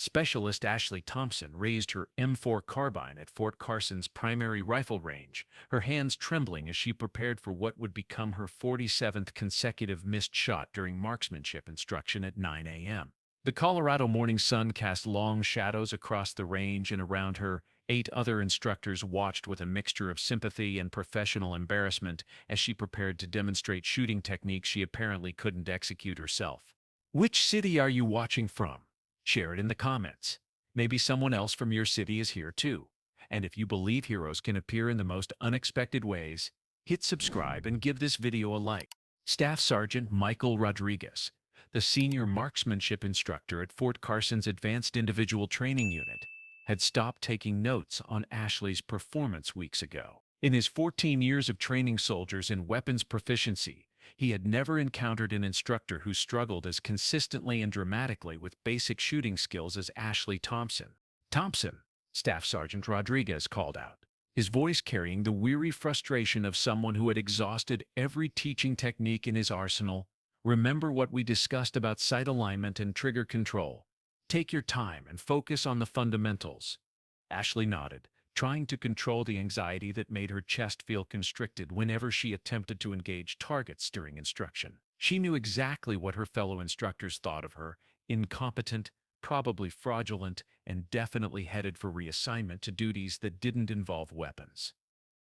Specialist Ashley Thompson raised her M4 carbine at Fort Carson's primary rifle range, her hands trembling as she prepared for what would become her 47th consecutive missed shot during marksmanship instruction at 9 a.m. The Colorado morning sun cast long shadows across the range, and around her, 8 other instructors watched with a mixture of sympathy and professional embarrassment as she prepared to demonstrate shooting techniques she apparently couldn't execute herself. Which city are you watching from? Share it in the comments. Maybe someone else from your city is here too. And if you believe heroes can appear in the most unexpected ways, hit subscribe and give this video a like. Staff Sergeant Michael Rodriguez, the senior marksmanship instructor at Fort Carson's Advanced Individual Training Unit, had stopped taking notes on Ashley's performance weeks ago. In his 14 years of training soldiers in weapons proficiency, he had never encountered an instructor who struggled as consistently and dramatically with basic shooting skills as Ashley Thompson. Thompson, Staff Sergeant Rodriguez called out, his voice carrying the weary frustration of someone who had exhausted every teaching technique in his arsenal. Remember what we discussed about sight alignment and trigger control. Take your time and focus on the fundamentals. Ashley nodded, trying to control the anxiety that made her chest feel constricted whenever she attempted to engage targets during instruction. She knew exactly what her fellow instructors thought of her: incompetent, probably fraudulent, and definitely headed for reassignment to duties that didn't involve weapons.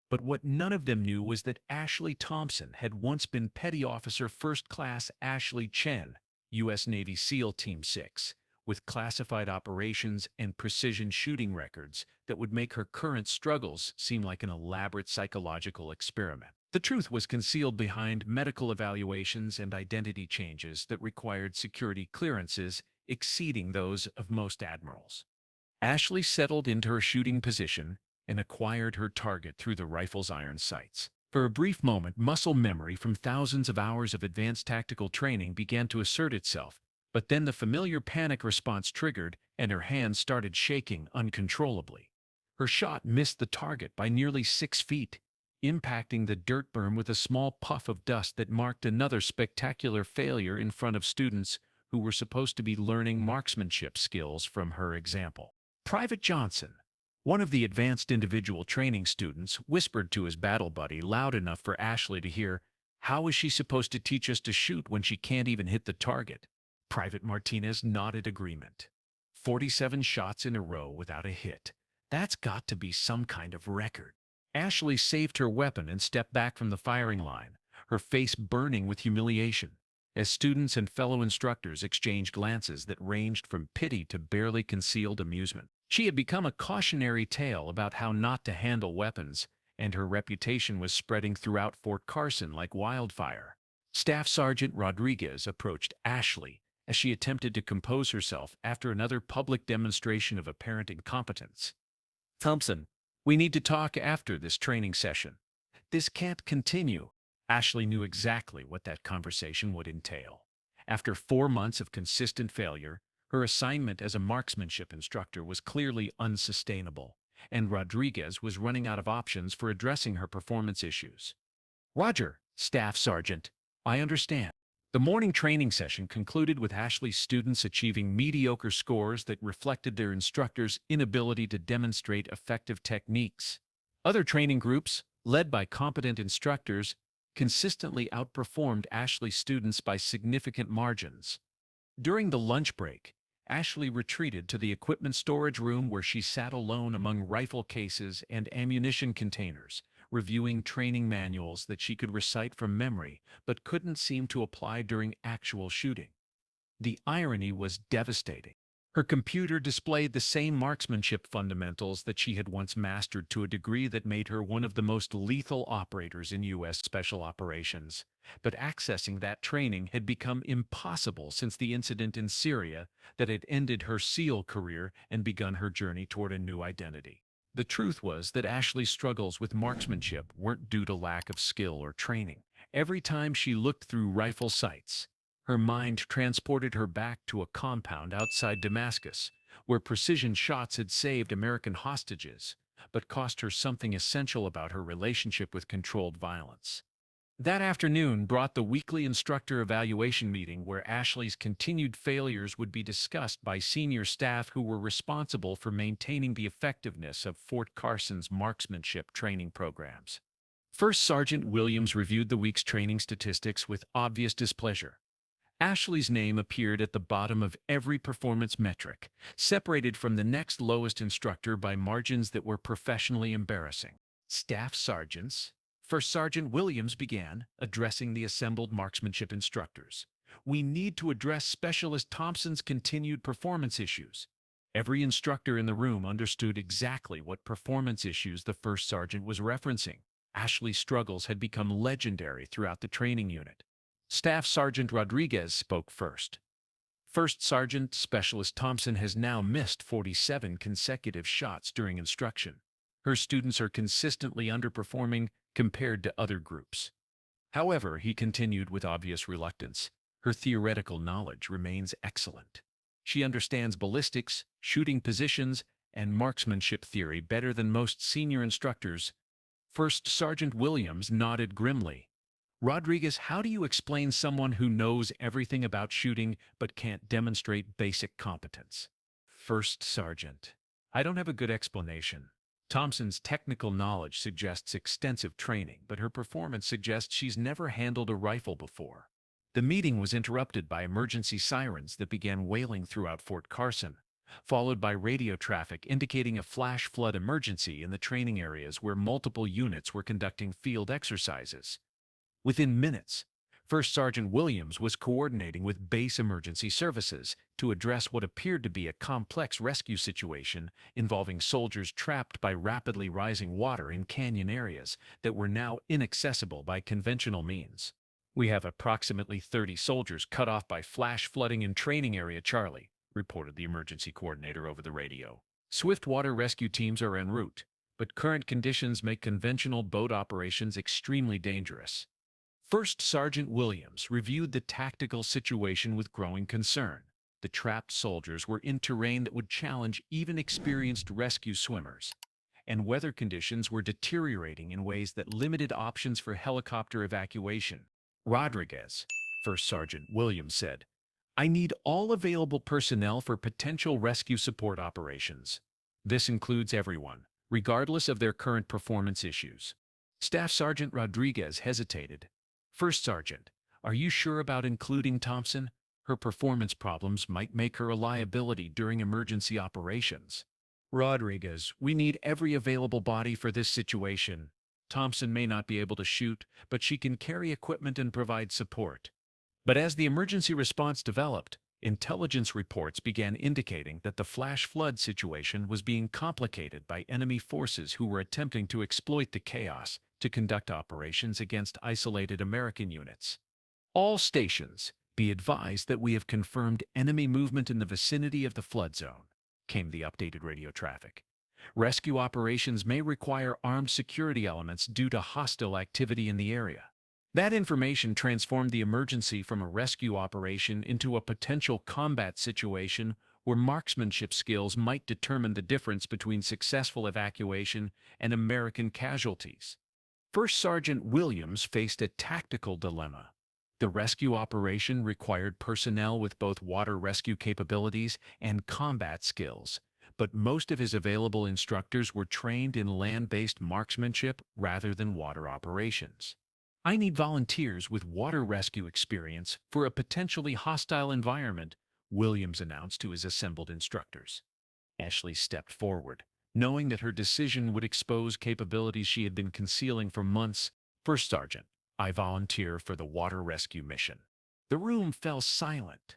But what none of them knew was that Ashley Thompson had once been Petty Officer First Class Ashley Chen, U.S. Navy SEAL Team 6, with classified operations and precision shooting records that would make her current struggles seem like an elaborate psychological experiment. The truth was concealed behind medical evaluations and identity changes that required security clearances exceeding those of most admirals. Ashley settled into her shooting position and acquired her target through the rifle's iron sights. For a brief moment, muscle memory from thousands of hours of advanced tactical training began to assert itself, but then the familiar panic response triggered and her hands started shaking uncontrollably. Her shot missed the target by nearly 6 feet, impacting the dirt berm with a small puff of dust that marked another spectacular failure in front of students who were supposed to be learning marksmanship skills from her example. Private Johnson, one of the advanced individual training students, whispered to his battle buddy loud enough for Ashley to hear, "How is she supposed to teach us to shoot when she can't even hit the target?" Private Martinez nodded agreement. 47 shots in a row without a hit. That's got to be some kind of record. Ashley saved her weapon and stepped back from the firing line, her face burning with humiliation, as students and fellow instructors exchanged glances that ranged from pity to barely concealed amusement. She had become a cautionary tale about how not to handle weapons, and her reputation was spreading throughout Fort Carson like wildfire. Staff Sergeant Rodriguez approached Ashley as she attempted to compose herself after another public demonstration of apparent incompetence. "Thompson, we need to talk after this training session. This can't continue." Ashley knew exactly what that conversation would entail. After 4 months of consistent failure, her assignment as a marksmanship instructor was clearly unsustainable, and Rodriguez was running out of options for addressing her performance issues. "Roger, Staff Sergeant, I understand." The morning training session concluded with Ashley's students achieving mediocre scores that reflected their instructors' inability to demonstrate effective techniques. Other training groups, led by competent instructors, consistently outperformed Ashley's students by significant margins. During the lunch break, Ashley retreated to the equipment storage room where she sat alone among rifle cases and ammunition containers, reviewing training manuals that she could recite from memory but couldn't seem to apply during actual shooting. The irony was devastating. Her computer displayed the same marksmanship fundamentals that she had once mastered to a degree that made her one of the most lethal operators in U.S. Special Operations, but accessing that training had become impossible since the incident in Syria that had ended her SEAL career and begun her journey toward a new identity. The truth was that Ashley's struggles with marksmanship weren't due to lack of skill or training. Every time she looked through rifle sights, her mind transported her back to a compound outside Damascus, where precision shots had saved American hostages, but cost her something essential about her relationship with controlled violence. That afternoon brought the weekly instructor evaluation meeting where Ashley's continued failures would be discussed by senior staff who were responsible for maintaining the effectiveness of Fort Carson's marksmanship training programs. First Sergeant Williams reviewed the week's training statistics with obvious displeasure. Ashley's name appeared at the bottom of every performance metric, separated from the next lowest instructor by margins that were professionally embarrassing. Staff sergeants. First Sergeant Williams began, addressing the assembled marksmanship instructors. We need to address Specialist Thompson's continued performance issues. Every instructor in the room understood exactly what performance issues the first sergeant was referencing. Ashley's struggles had become legendary throughout the training unit. Staff Sergeant Rodriguez spoke first. First Sergeant Specialist Thompson has now missed 47 consecutive shots during instruction. Her students are consistently underperforming compared to other groups. However, he continued with obvious reluctance, her theoretical knowledge remains excellent. She understands ballistics, shooting positions, and marksmanship theory better than most senior instructors. First Sergeant Williams nodded grimly. Rodriguez, how do you explain someone who knows everything about shooting but can't demonstrate basic competence? First Sergeant. I don't have a good explanation. Thompson's technical knowledge suggests extensive training, but her performance suggests she's never handled a rifle before. The meeting was interrupted by emergency sirens that began wailing throughout Fort Carson, followed by radio traffic indicating a flash flood emergency in the training areas where multiple units were conducting field exercises. Within minutes, First Sergeant Williams was coordinating with base emergency services to address what appeared to be a complex rescue situation involving soldiers trapped by rapidly rising water in canyon areas that were now inaccessible by conventional means. We have approximately 30 soldiers cut off by flash flooding in Training Area Charlie, reported the emergency coordinator over the radio. Swift water rescue teams are en route, but current conditions make conventional boat operations extremely dangerous. First Sergeant Williams reviewed the tactical situation with growing concern. The trapped soldiers were in terrain that would challenge even experienced rescue swimmers, and weather conditions were deteriorating in ways that limited options for helicopter evacuation. Rodriguez, First Sergeant Williams said, I need all available personnel for potential rescue support operations. This includes everyone, regardless of their current performance issues. Staff Sergeant Rodriguez hesitated. First Sergeant, are you sure about including Thompson? Her performance problems might make her a liability during emergency operations. Rodriguez, we need every available body for this situation. Thompson may not be able to shoot, but she can carry equipment and provide support. But as the emergency response developed, intelligence reports began indicating that the flash flood situation was being complicated by enemy forces who were attempting to exploit the chaos to conduct operations against isolated American units. All stations, be advised that we have confirmed enemy movement in the vicinity of the flood zone, came the updated radio traffic. Rescue operations may require armed security elements due to hostile activity in the area. That information transformed the emergency from a rescue operation into a potential combat situation where marksmanship skills might determine the difference between successful evacuation and American casualties. First Sergeant Williams faced a tactical dilemma. The rescue operation required personnel with both water rescue capabilities and combat skills, but most of his available instructors were trained in land-based marksmanship rather than water operations. I need volunteers with water rescue experience for a potentially hostile environment, Williams announced to his assembled instructors. Ashley stepped forward, knowing that her decision would expose capabilities she had been concealing for months. First Sergeant, I volunteer for the water rescue mission. The room fell silent.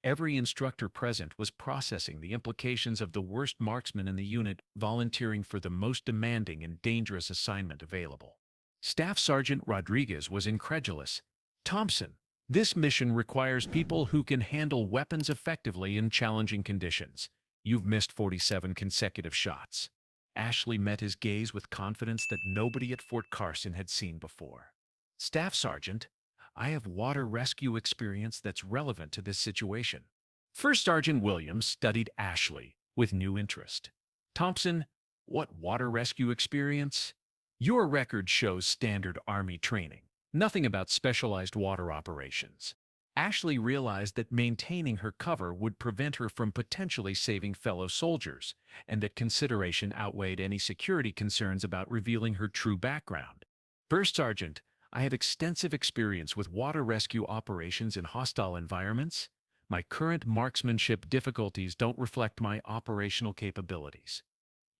Every instructor present was processing the implications of the worst marksman in the unit volunteering for the most demanding and dangerous assignment available. Staff Sergeant Rodriguez was incredulous. Thompson, this mission requires people who can handle weapons effectively in challenging conditions. You've missed 47 consecutive shots. Ashley met his gaze with confidence that nobody at Fort Carson had seen before. Staff Sergeant, I have water rescue experience that's relevant to this situation. First Sergeant Williams studied Ashley with new interest. Thompson, what water rescue experience? Your record shows standard Army training. Nothing about specialized water operations. Ashley realized that maintaining her cover would prevent her from potentially saving fellow soldiers, and that consideration outweighed any security concerns about revealing her true background. First Sergeant, I have extensive experience with water rescue operations in hostile environments. My current marksmanship difficulties don't reflect my operational capabilities.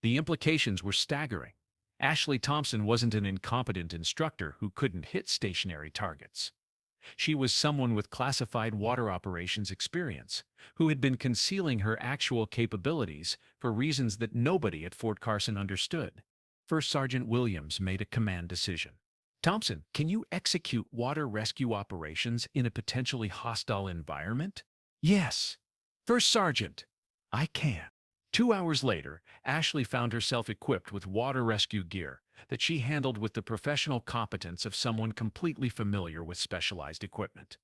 The implications were staggering. Ashley Thompson wasn't an incompetent instructor who couldn't hit stationary targets. She was someone with classified water operations experience, who had been concealing her actual capabilities for reasons that nobody at Fort Carson understood. First Sergeant Williams made a command decision. Thompson, can you execute water rescue operations in a potentially hostile environment? Yes. First Sergeant, I can. 2 hours later, Ashley found herself equipped with water rescue gear that she handled with the professional competence of someone completely familiar with specialized equipment.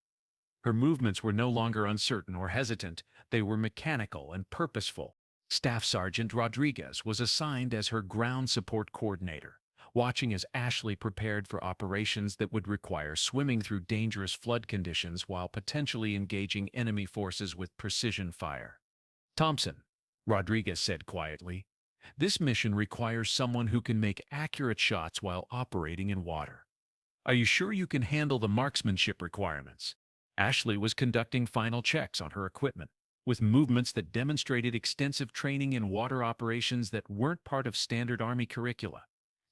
Her movements were no longer uncertain or hesitant, they were mechanical and purposeful. Staff Sergeant Rodriguez was assigned as her ground support coordinator, watching as Ashley prepared for operations that would require swimming through dangerous flood conditions while potentially engaging enemy forces with precision fire. Thompson, Rodriguez said quietly, this mission requires someone who can make accurate shots while operating in water. Are you sure you can handle the marksmanship requirements? Ashley was conducting final checks on her equipment, with movements that demonstrated extensive training in water operations that weren't part of standard Army curricula.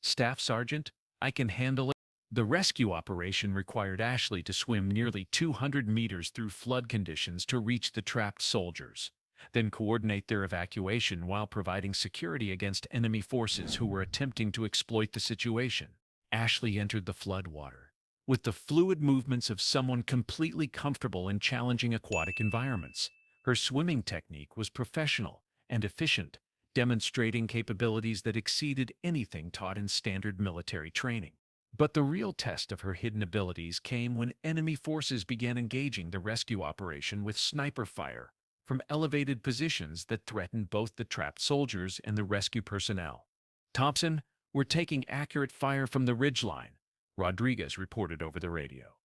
Staff Sergeant, I can handle it. The rescue operation required Ashley to swim nearly 200 meters through flood conditions to reach the trapped soldiers, then coordinate their evacuation while providing security against enemy forces who were attempting to exploit the situation. Ashley entered the flood water with the fluid movements of someone completely comfortable in challenging aquatic environments. Her swimming technique was professional and efficient, demonstrating capabilities that exceeded anything taught in standard military training. But the real test of her hidden abilities came when enemy forces began engaging the rescue operation with sniper fire from elevated positions that threatened both the trapped soldiers and the rescue personnel. Thompson, we're taking accurate fire from the ridgeline, Rodriguez reported over the radio.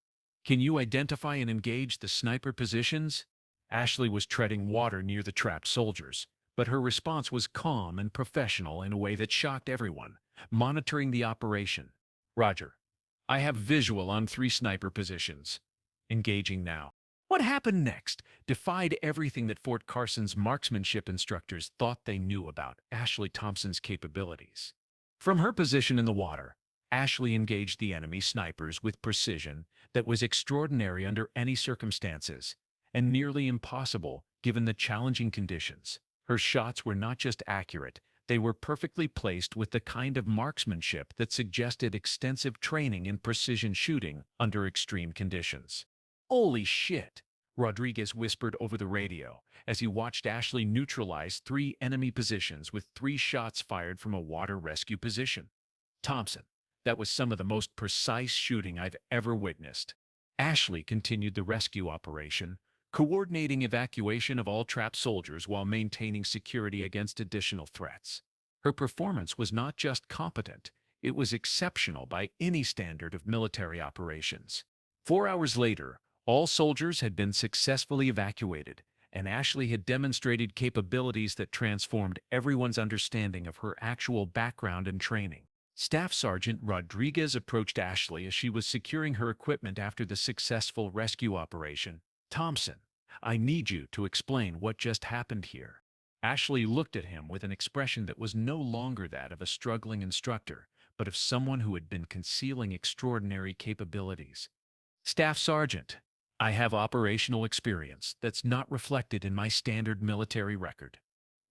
Can you identify and engage the sniper positions? Ashley was treading water near the trapped soldiers, but her response was calm and professional in a way that shocked everyone, monitoring the operation. Roger. I have visual on 3 sniper positions. Engaging now. What happened next defied everything that Fort Carson's marksmanship instructors thought they knew about Ashley Thompson's capabilities. From her position in the water, Ashley engaged the enemy snipers with precision that was extraordinary under any circumstances, and nearly impossible given the challenging conditions. Her shots were not just accurate, they were perfectly placed with the kind of marksmanship that suggested extensive training in precision shooting under extreme conditions. Holy shit, Rodriguez whispered over the radio as he watched Ashley neutralize 3 enemy positions with 3 shots fired from a water rescue position. Thompson, that was some of the most precise shooting I've ever witnessed. Ashley continued the rescue operation, coordinating evacuation of all trapped soldiers while maintaining security against additional threats. Her performance was not just competent, it was exceptional by any standard of military operations. 4 hours later, all soldiers had been successfully evacuated, and Ashley had demonstrated capabilities that transformed everyone's understanding of her actual background and training. Staff Sergeant Rodriguez approached Ashley as she was securing her equipment after the successful rescue operation. Thompson, I need you to explain what just happened here. Ashley looked at him with an expression that was no longer that of a struggling instructor, but of someone who had been concealing extraordinary capabilities. Staff Sergeant, I have operational experience that's not reflected in my standard military record.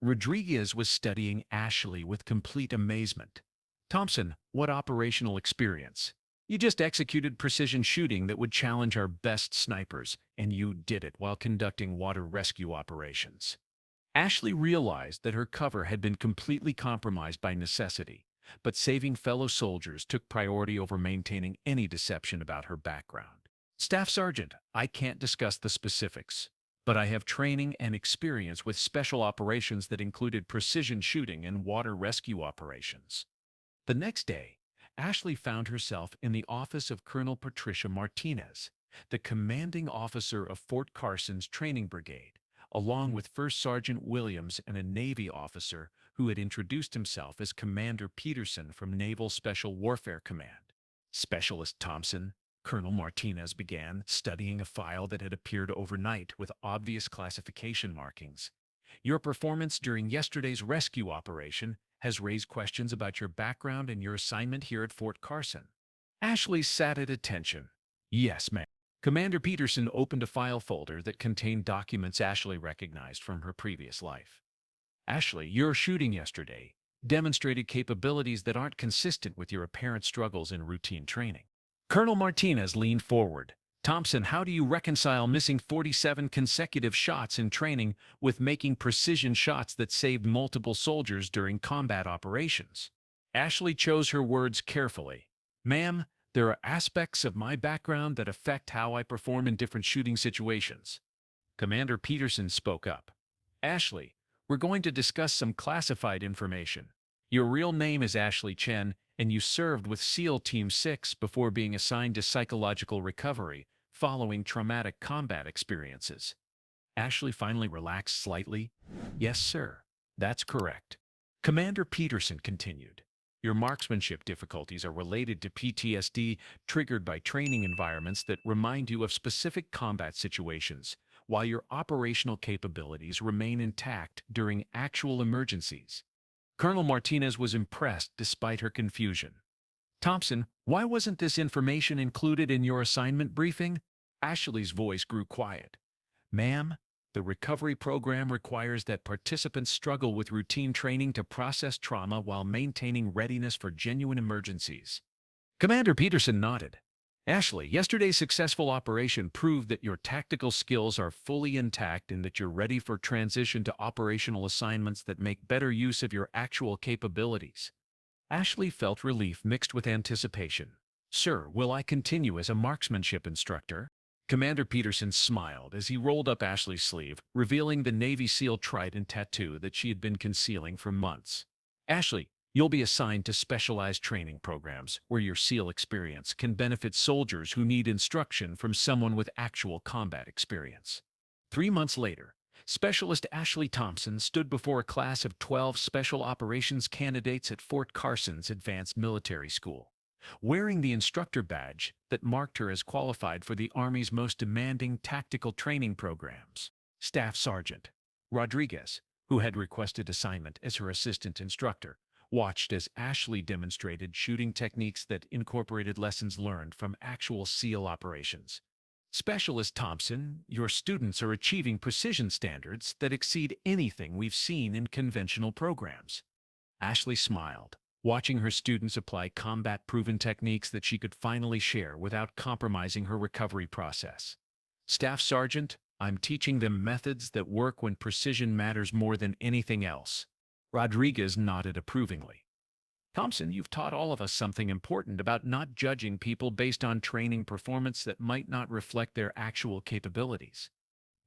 Rodriguez was studying Ashley with complete amazement. Thompson, what operational experience? You just executed precision shooting that would challenge our best snipers, and you did it while conducting water rescue operations. Ashley realized that her cover had been completely compromised by necessity, but saving fellow soldiers took priority over maintaining any deception about her background. Staff Sergeant, I can't discuss the specifics, but I have training and experience with special operations that included precision shooting and water rescue operations. The next day, Ashley found herself in the office of Colonel Patricia Martinez, the commanding officer of Fort Carson's training brigade, along with First Sergeant Williams and a Navy officer who had introduced himself as Commander Peterson from Naval Special Warfare Command. Specialist Thompson, Colonel Martinez began, studying a file that had appeared overnight with obvious classification markings. Your performance during yesterday's rescue operation has raised questions about your background and your assignment here at Fort Carson. Ashley sat at attention. Yes, ma'am. Commander Peterson opened a file folder that contained documents Ashley recognized from her previous life. Ashley, your shooting yesterday demonstrated capabilities that aren't consistent with your apparent struggles in routine training. Colonel Martinez leaned forward. Thompson, how do you reconcile missing 47 consecutive shots in training with making precision shots that saved multiple soldiers during combat operations? Ashley chose her words carefully. Ma'am, there are aspects of my background that affect how I perform in different shooting situations. Commander Peterson spoke up. Ashley, we're going to discuss some classified information. Your real name is Ashley Chen, and you served with SEAL Team 6 before being assigned to psychological recovery following traumatic combat experiences. Ashley finally relaxed slightly. Yes, sir. That's correct. Commander Peterson continued. Your marksmanship difficulties are related to PTSD triggered by training environments that remind you of specific combat situations, while your operational capabilities remain intact during actual emergencies. Colonel Martinez was impressed despite her confusion. Thompson, why wasn't this information included in your assignment briefing? Ashley's voice grew quiet. Ma'am, the recovery program requires that participants struggle with routine training to process trauma while maintaining readiness for genuine emergencies. Commander Peterson nodded. Ashley, yesterday's successful operation proved that your tactical skills are fully intact and that you're ready for transition to operational assignments that make better use of your actual capabilities. Ashley felt relief mixed with anticipation. Sir, will I continue as a marksmanship instructor? Commander Peterson smiled as he rolled up Ashley's sleeve, revealing the Navy SEAL trident tattoo that she had been concealing for months. Ashley, you'll be assigned to specialized training programs where your SEAL experience can benefit soldiers who need instruction from someone with actual combat experience. 3 months later, Specialist Ashley Thompson stood before a class of 12 special operations candidates at Fort Carson's Advanced Military School, wearing the instructor badge that marked her as qualified for the Army's most demanding tactical training programs. Staff Sergeant Rodriguez, who had requested assignment as her assistant instructor, watched as Ashley demonstrated shooting techniques that incorporated lessons learned from actual SEAL operations. Specialist Thompson, your students are achieving precision standards that exceed anything we've seen in conventional programs. Ashley smiled, watching her students apply combat-proven techniques that she could finally share without compromising her recovery process. Staff Sergeant, I'm teaching them methods that work when precision matters more than anything else. Rodriguez nodded approvingly. Thompson, you've taught all of us something important about not judging people based on training performance that might not reflect their actual capabilities.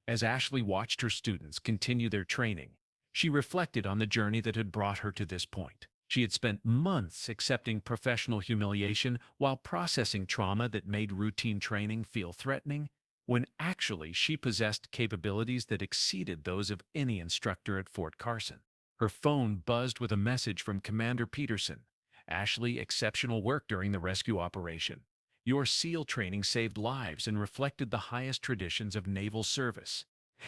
As Ashley watched her students continue their training, she reflected on the journey that had brought her to this point. She had spent months accepting professional humiliation while processing trauma that made routine training feel threatening, when actually she possessed capabilities that exceeded those of any instructor at Fort Carson. Her phone buzzed with a message from Commander Peterson. Ashley, exceptional work during the rescue operation. Your SEAL training saved lives and reflected the highest traditions of naval service.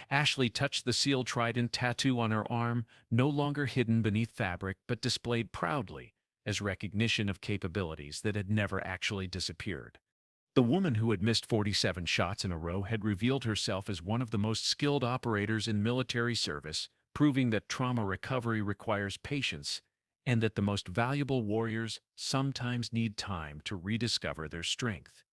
Ashley touched the SEAL trident tattoo on her arm, no longer hidden beneath fabric but displayed proudly as recognition of capabilities that had never actually disappeared. The woman who had missed 47 shots in a row had revealed herself as one of the most skilled operators in military service, proving that trauma recovery requires patience and that the most valuable warriors sometimes need time to rediscover their strength.